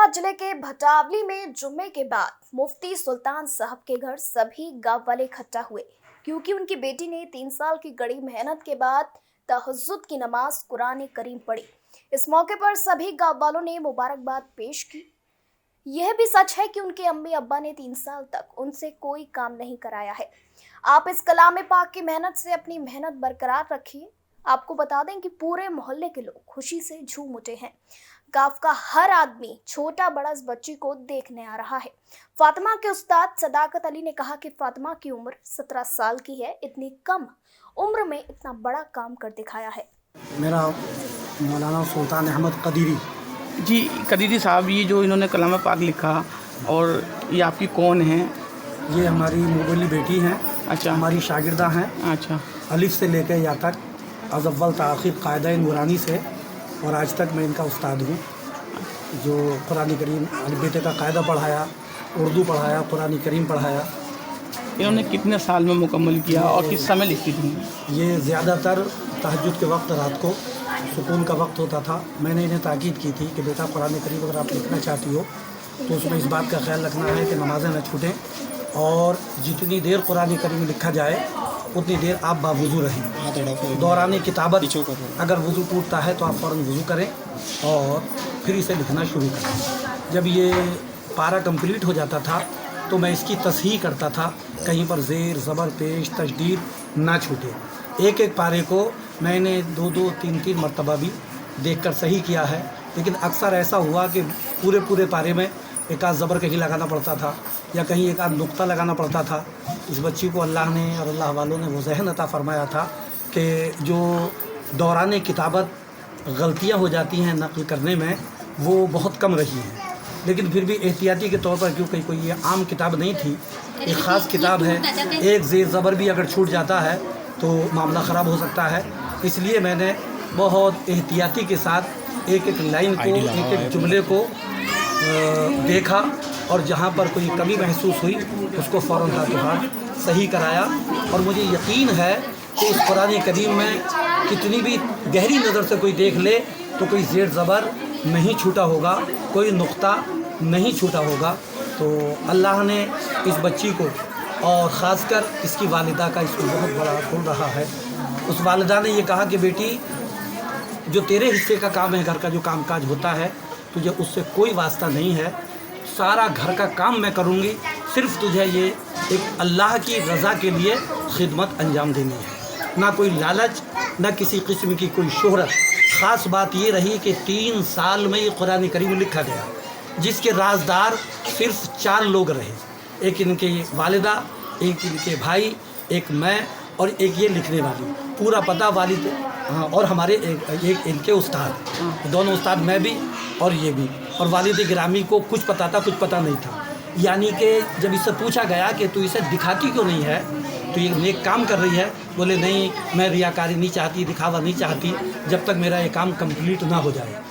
फैसलाबाद जिले के भटावली में जुम्मे के बाद मुफ्ती सुल्तान साहब के घर सभी गांव वाले इकट्ठा हुए क्योंकि उनकी बेटी ने 3 साल की कड़ी मेहनत के बाद तहज्जुद की नमाज कुरान करीम पढ़ी। इस मौके पर सभी गांव वालों ने मुबारकबाद पेश की। यह भी सच है कि उनके अम्मी अब्बा ने 3 साल तक उनसे कोई काम नहीं कराया है। आप इस कलाम पाक की मेहनत से अपनी मेहनत बरकरार रखिए। आपको बता दें कि पूरे मोहल्ले के लोग खुशी से झूम उठे हैं। गांव का हर आदमी छोटा बड़ा इस बच्ची को देखने आ रहा है। फातिमा के उस्ताद सदाकत अली ने कहा कि फातिमा की उम्र 17 साल की है। इतनी कम उम्र में इतना बड़ा काम कर दिखाया है। मेरा मौलाना सुल्तान अहमद कदीरी जी। कदीरी साहब, ये जो इन्होंने कलाम पाक लिखा और ये आपकी कौन है? ये हमारी मुबली बेटी हैं। अच्छा। हमारी शागिर्दा हैं। अच्छा। अलिफ से लेकर या तक अव्वल ता आखिर कायदा नूरानी से, और आज तक मैं इनका उस्ताद हूँ। जो कुरान करीम बेटे का कायदा पढ़ाया, उर्दू पढ़ाया, कुरान करीम पढ़ाया। इन्होंने कितने साल में मुकम्मल किया और किस समय लिखी थी? ये ज़्यादातर तहज्जुद के वक्त रात को सुकून का वक्त होता था। मैंने इन्हें ताकीद की थी कि बेटा कुरान करीम अगर आप लिखना चाहती हो तो उसमें इस बात का ख्याल रखना है कि नमाज़ें न छूटें, और जितनी देर कुरान करीम लिखा जाए उतनी देर आप बावुज़ू रहें। दौरान किताबत अगर वज़ू टूटता है तो आप फ़ौरन वज़ू करें और फिर इसे लिखना शुरू करें। जब ये पारा कंप्लीट हो जाता था तो मैं इसकी तस्हीह करता था, कहीं पर ज़ेर ज़बर पेश तशदीद ना छूटे। एक एक पारे को मैंने 2-2 3-3 मरतबा भी देखकर सही किया है, लेकिन अक्सर ऐसा हुआ कि पूरे पारे में एक आध ज़बर कहीं लगाना पड़ता था या कहीं एक आध नुक्ता लगाना पड़ता था। इस बच्ची को अल्लाह ने और अल्लाह वालों ने वो ज़हन अता फ़रमाया था कि जो दौरान किताबत गलतियाँ हो जाती हैं नक़ल करने में, वो बहुत कम रही हैं। लेकिन फिर भी एहतियाती के तौर पर, क्योंकि कोई ये आम किताब नहीं थी, एक ख़ास किताब है, एक ज़ेर ज़बर भी अगर छूट जाता है तो मामला ख़राब हो सकता है। इसलिए मैंने बहुत एहतियाती के साथ एक एक लाइन को, एक एक जुमले को देखा, और जहाँ पर कोई कमी महसूस हुई उसको फ़ौरन हाथों हाथ सही कराया। और मुझे यकीन है कि इस कुरान करीम में कितनी भी गहरी नज़र से कोई देख ले तो कोई ज़ेर ज़बर नहीं छूटा होगा, कोई नुक्ता नहीं छूटा होगा। तो अल्लाह ने इस बच्ची को, और ख़ासकर इसकी वालिदा का इसको बहुत बड़ा रोल रहा है। उस वालिदा ने ये कहा कि बेटी, जो तेरे हिस्से का काम है, घर का जो कामकाज होता है, तुझे उससे कोई वास्ता नहीं है। सारा घर का काम मैं करूँगी, सिर्फ़ तुझे ये एक अल्लाह की रज़ा के लिए खिदमत अंजाम देनी है, ना कोई लालच, ना किसी किस्म की कोई शोहरत। ख़ास बात ये रही कि 3 साल में ये कुरान करीम लिखा गया, जिसके राजदार सिर्फ 4 लोग रहे। एक इनके वालिदा, एक इनके भाई, एक मैं और एक ये लिखने वाली। पूरा पता वालिद, हाँ, और हमारे एक इनके उस्ताद, दोनों उस्ताद, मैं भी और ये भी। और वालिद गिरामी को कुछ पता था, कुछ पता नहीं था। यानी कि जब इससे पूछा गया कि तू इसे दिखाती क्यों नहीं है, तो ये नेक काम कर रही है, बोले नहीं, मैं रियाकारी नहीं चाहती, दिखावा नहीं चाहती, जब तक मेरा ये काम कंप्लीट ना हो जाए।